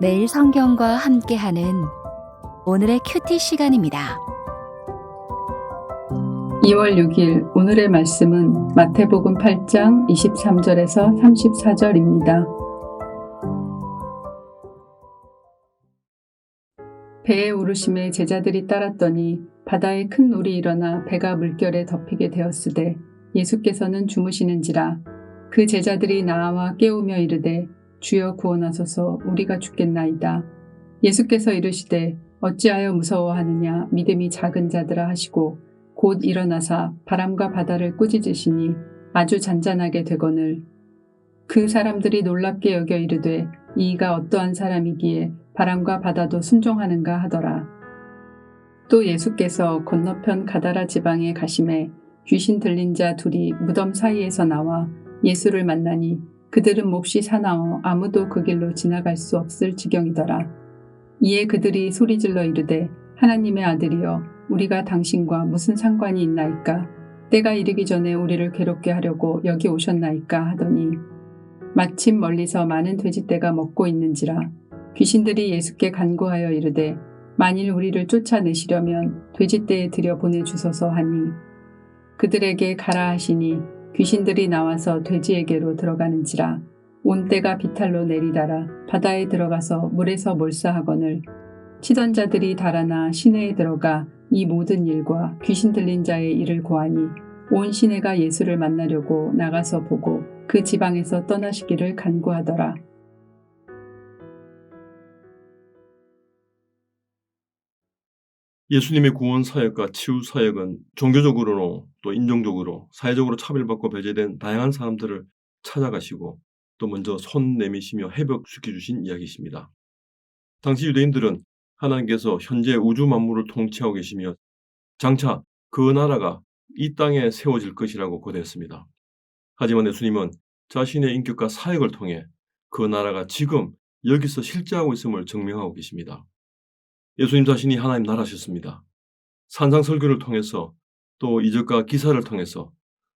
매일 성경과 함께하는 오늘의 큐티 시간입니다. 2월 6일 오늘의 말씀은 마태복음 8장 23절에서 34절입니다. 배에 오르심에 제자들이 따랐더니 바다에 큰 물이 일어나 배가 물결에 덮이게 되었으되 예수께서는 주무시는지라. 그 제자들이 나와 깨우며 이르되 주여 구원하소서, 우리가 죽겠나이다. 예수께서 이르시되 어찌하여 무서워하느냐, 믿음이 작은 자들아 하시고 곧 일어나사 바람과 바다를 꾸짖으시니 아주 잔잔하게 되거늘. 그 사람들이 놀랍게 여겨 이르되 이가 어떠한 사람이기에 바람과 바다도 순종하는가 하더라. 또 예수께서 건너편 가다라 지방에 가심에 귀신 들린 자 둘이 무덤 사이에서 나와 예수를 만나니 그들은 몹시 사나워 아무도 그 길로 지나갈 수 없을 지경이더라. 이에 그들이 소리질러 이르되 하나님의 아들이여, 우리가 당신과 무슨 상관이 있나이까? 때가 이르기 전에 우리를 괴롭게 하려고 여기 오셨나이까 하더니 마침 멀리서 많은 돼지떼가 먹고 있는지라. 귀신들이 예수께 간구하여 이르되 만일 우리를 쫓아내시려면 돼지떼에 들여보내주소서 하니 그들에게 가라 하시니 귀신들이 나와서 돼지에게로 들어가는지라. 온 때가 비탈로 내리다라 바다에 들어가서 물에서 몰사하거늘. 치던 자들이 달아나 시내에 들어가 이 모든 일과 귀신 들린 자의 일을 고하니 온 시내가 예수를 만나려고 나가서 보고 그 지방에서 떠나시기를 간구하더라. 예수님의 구원 사역과 치유 사역은 종교적으로 또 인종적으로 사회적으로 차별받고 배제된 다양한 사람들을 찾아가시고 또 먼저 손 내미시며 회복시켜 주신 이야기입니다. 당시 유대인들은 하나님께서 현재 우주 만물을 통치하고 계시며 장차 그 나라가 이 땅에 세워질 것이라고 고대했습니다. 하지만 예수님은 자신의 인격과 사역을 통해 그 나라가 지금 여기서 실제하고 있음을 증명하고 계십니다. 예수님 자신이 하나님 나라셨습니다. 산상설교를 통해서 또 이적과 기사를 통해서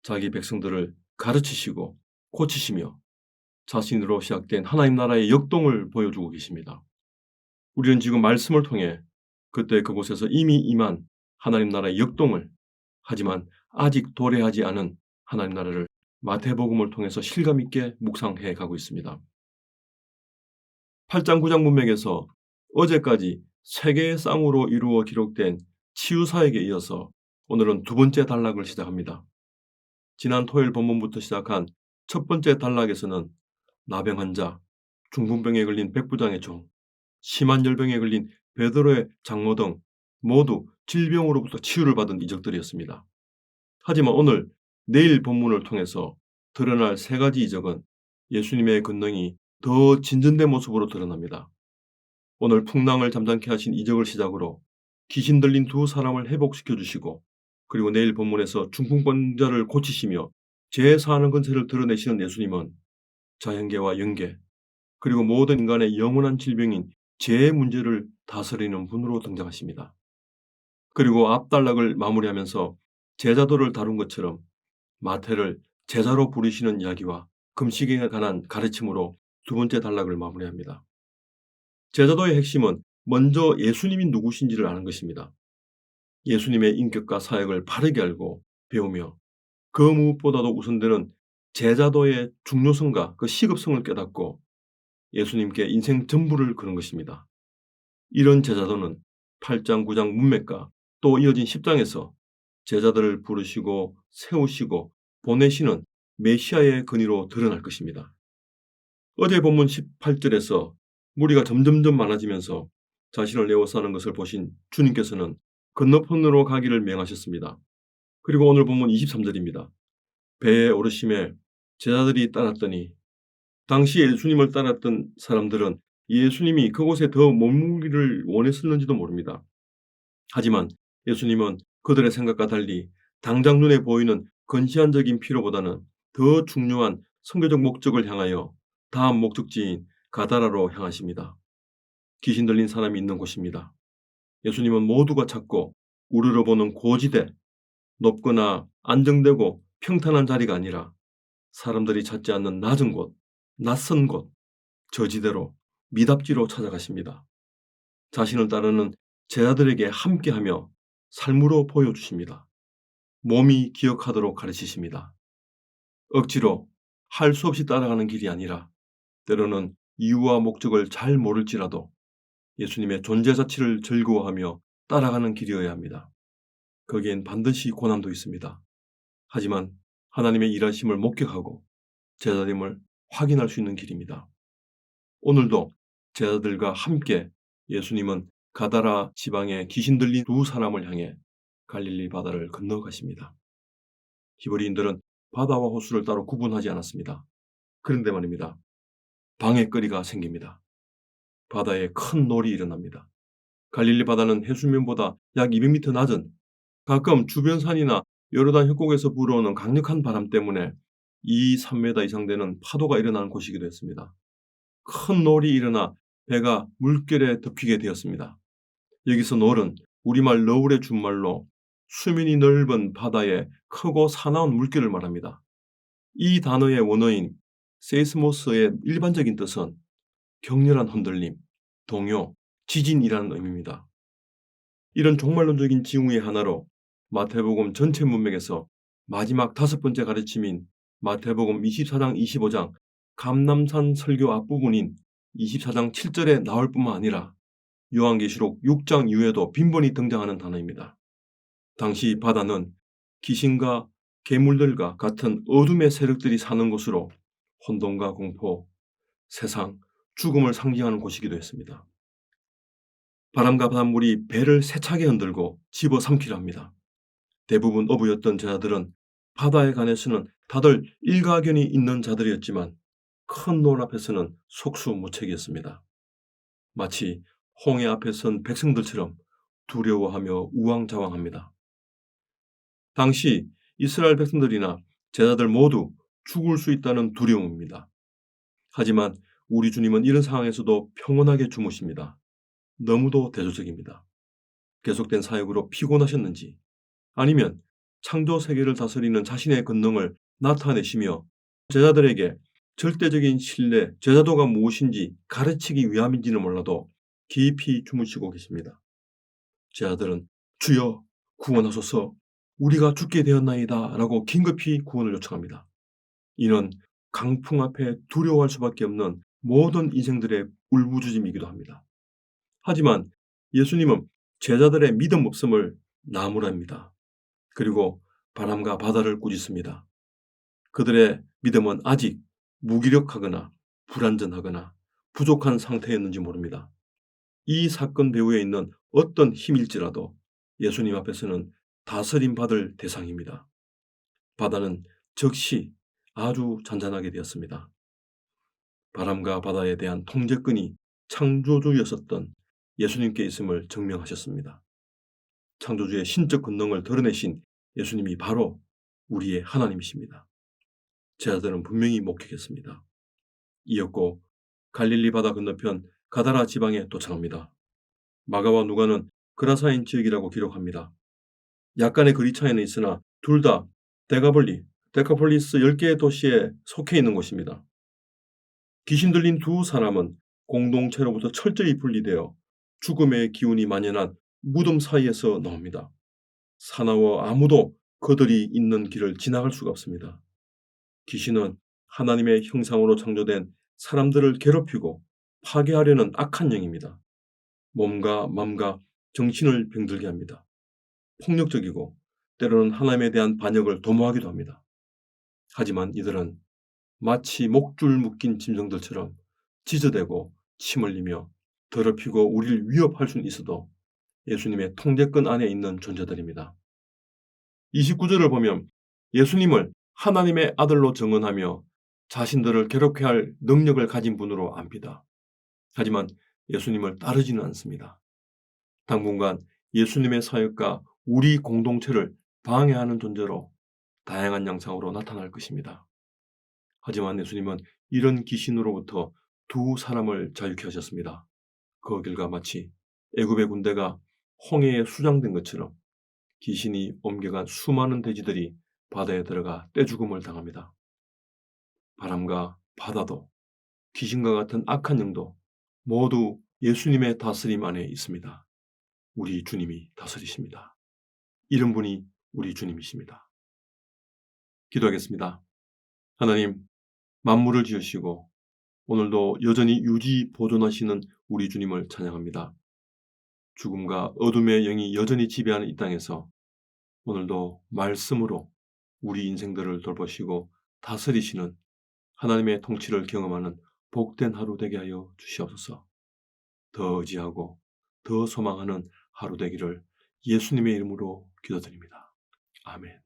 자기 백성들을 가르치시고 고치시며 자신으로 시작된 하나님 나라의 역동을 보여주고 계십니다. 우리는 지금 말씀을 통해 그때 그곳에서 이미 임한 하나님 나라의 역동을, 하지만 아직 도래하지 않은 하나님 나라를 마태복음을 통해서 실감 있게 묵상해 가고 있습니다. 8장 9장 문맥에서 어제까지 세계의 쌍으로 이루어 기록된 치유사역에 이어서 오늘은 두 번째 단락을 시작합니다. 지난 토요일 본문부터 시작한 첫 번째 단락에서는 나병 환자, 중풍병에 걸린 백부장의 종, 심한 열병에 걸린 베드로의 장모 등 모두 질병으로부터 치유를 받은 이적들이었습니다. 하지만 오늘 내일 본문을 통해서 드러날 세 가지 이적은 예수님의 권능이 더 진전된 모습으로 드러납니다. 오늘 풍랑을 잠잠케 하신 이적을 시작으로 귀신 들린 두 사람을 회복시켜 주시고, 그리고 내일 본문에서 중풍병자를 고치시며 죄 사하는 권세를 드러내시는 예수님은 자연계와 영계, 그리고 모든 인간의 영원한 질병인 죄의 문제를 다스리는 분으로 등장하십니다. 그리고 앞 단락을 마무리하면서 제자도를 다룬 것처럼 마태를 제자로 부르시는 이야기와 금식에 관한 가르침으로 두 번째 단락을 마무리합니다. 제자도의 핵심은 먼저 예수님이 누구신지를 아는 것입니다. 예수님의 인격과 사역을 바르게 알고 배우며 그 무엇보다도 우선되는 제자도의 중요성과 그 시급성을 깨닫고 예수님께 인생 전부를 거는 것입니다. 이런 제자도는 8장 9장 문맥과 또 이어진 10장에서 제자들을 부르시고 세우시고 보내시는 메시아의 근위로 드러날 것입니다. 어제 본문 18절에서 무리가 점점점 많아지면서 자신을 에워싸는 것을 보신 주님께서는 건너편으로 가기를 명하셨습니다. 그리고 오늘 본문 23절입니다. 배에 오르심에 제자들이 따랐더니, 당시 예수님을 따랐던 사람들은 예수님이 그곳에 더 머무르기를 원했었는지도 모릅니다. 하지만 예수님은 그들의 생각과 달리 당장 눈에 보이는 건시안적인 필요보다는 더 중요한 선교적 목적을 향하여 다음 목적지인 가다라로 향하십니다. 귀신 들린 사람이 있는 곳입니다. 예수님은 모두가 찾고 우러러보는 고지대, 높거나 안정되고 평탄한 자리가 아니라 사람들이 찾지 않는 낮은 곳, 낯선 곳, 저지대로 미답지로 찾아가십니다. 자신을 따르는 제자들에게 함께하며 삶으로 보여주십니다. 몸이 기억하도록 가르치십니다. 억지로 할 수 없이 따라가는 길이 아니라 때로는 이유와 목적을 잘 모를지라도 예수님의 존재 자체를 즐거워하며 따라가는 길이어야 합니다. 거기엔 반드시 고난도 있습니다. 하지만 하나님의 일하심을 목격하고 제자됨을 확인할 수 있는 길입니다. 오늘도 제자들과 함께 예수님은 가다라 지방에 귀신 들린 두 사람을 향해 갈릴리 바다를 건너가십니다. 히브리인들은 바다와 호수를 따로 구분하지 않았습니다. 그런데 말입니다. 방해거리가 생깁니다. 바다에 큰 놀이 일어납니다. 갈릴리 바다는 해수면보다 약 200m 낮은 가끔 주변 산이나 요르단 협곡에서 불어오는 강력한 바람 때문에 3m 이상 되는 파도가 일어나는 곳이기도 했습니다. 큰 놀이 일어나 배가 물결에 덮이게 되었습니다. 여기서 놀은 우리말 너울의 준말로 수면이 넓은 바다에 크고 사나운 물결을 말합니다. 이 단어의 원어인 세이스모스의 일반적인 뜻은 격렬한 흔들림, 동요, 지진이라는 의미입니다. 이런 종말론적인 징후의 하나로 마태복음 전체 문맥에서 마지막 5번째 가르침인 마태복음 24장 25장 감람산 설교 앞부분인 24장 7절에 나올 뿐만 아니라 요한계시록 6장 이후에도 빈번히 등장하는 단어입니다. 당시 바다는 귀신과 괴물들과 같은 어둠의 세력들이 사는 곳으로 혼돈과 공포, 세상, 죽음을 상징하는 곳이기도 했습니다. 바람과 바닷물이 배를 세차게 흔들고 집어삼키려 합니다. 대부분 어부였던 제자들은 바다에 관해서는 다들 일가견이 있는 자들이었지만 큰 노을 앞에서는 속수무책이었습니다. 마치 홍해 앞에 선 백성들처럼 두려워하며 우왕좌왕합니다. 당시 이스라엘 백성들이나 제자들 모두 죽을 수 있다는 두려움입니다. 하지만 우리 주님은 이런 상황에서도 평온하게 주무십니다. 너무도 대조적입니다. 계속된 사역으로 피곤하셨는지 아니면 창조 세계를 다스리는 자신의 권능을 나타내시며 제자들에게 절대적인 신뢰, 제자도가 무엇인지 가르치기 위함인지는 몰라도 깊이 주무시고 계십니다. 제자들은 주여 구원하소서 우리가 죽게 되었나이다 라고 긴급히 구원을 요청합니다. 이는 강풍 앞에 두려워할 수밖에 없는 모든 인생들의 울부짖음이기도 합니다. 하지만 예수님은 제자들의 믿음 없음을 나무랍니다. 그리고 바람과 바다를 꾸짖습니다. 그들의 믿음은 아직 무기력하거나 불완전하거나 부족한 상태였는지 모릅니다. 이 사건 배후에 있는 어떤 힘일지라도 예수님 앞에서는 다스림 받을 대상입니다. 바다는 즉시 아주 잔잔하게 되었습니다. 바람과 바다에 대한 통제권이 창조주였었던 예수님께 있음을 증명하셨습니다. 창조주의 신적 권능을 드러내신 예수님이 바로 우리의 하나님이십니다. 제자들은 분명히 목격했습니다. 이었고 갈릴리 바다 건너편 가다라 지방에 도착합니다. 마가와 누가는 그라사인 지역이라고 기록합니다. 약간의 거리 차이는 있으나 둘 다 데카폴리스 10개의 도시에 속해 있는 곳입니다. 귀신 들린 두 사람은 공동체로부터 철저히 분리되어 죽음의 기운이 만연한 무덤 사이에서 나옵니다. 사나워 아무도 그들이 있는 길을 지나갈 수가 없습니다. 귀신은 하나님의 형상으로 창조된 사람들을 괴롭히고 파괴하려는 악한 영입니다. 몸과 마음과 정신을 병들게 합니다. 폭력적이고 때로는 하나님에 대한 반역을 도모하기도 합니다. 하지만 이들은 마치 목줄 묶인 짐승들처럼 짖어대고 침 흘리며 더럽히고 우리를 위협할 수는 있어도 예수님의 통제권 안에 있는 존재들입니다. 29절을 보면 예수님을 하나님의 아들로 증언하며 자신들을 괴롭게 할 능력을 가진 분으로 압니다. 하지만 예수님을 따르지는 않습니다. 당분간 예수님의 사역과 우리 공동체를 방해하는 존재로 다양한 양상으로 나타날 것입니다. 하지만 예수님은 이런 귀신으로부터 두 사람을 자유케 하셨습니다. 그 결과 마치 애굽의 군대가 홍해에 수장된 것처럼 귀신이 옮겨간 수많은 돼지들이 바다에 들어가 떼죽음을 당합니다. 바람과 바다도 귀신과 같은 악한 영도 모두 예수님의 다스림 안에 있습니다. 우리 주님이 다스리십니다. 이런 분이 우리 주님이십니다. 기도하겠습니다. 하나님, 만물을 지으시고 오늘도 여전히 유지 보존하시는 우리 주님을 찬양합니다. 죽음과 어둠의 영이 여전히 지배하는 이 땅에서 오늘도 말씀으로 우리 인생들을 돌보시고 다스리시는 하나님의 통치를 경험하는 복된 하루 되게 하여 주시옵소서. 더 의지하고 더 소망하는 하루 되기를 예수님의 이름으로 기도드립니다. 아멘.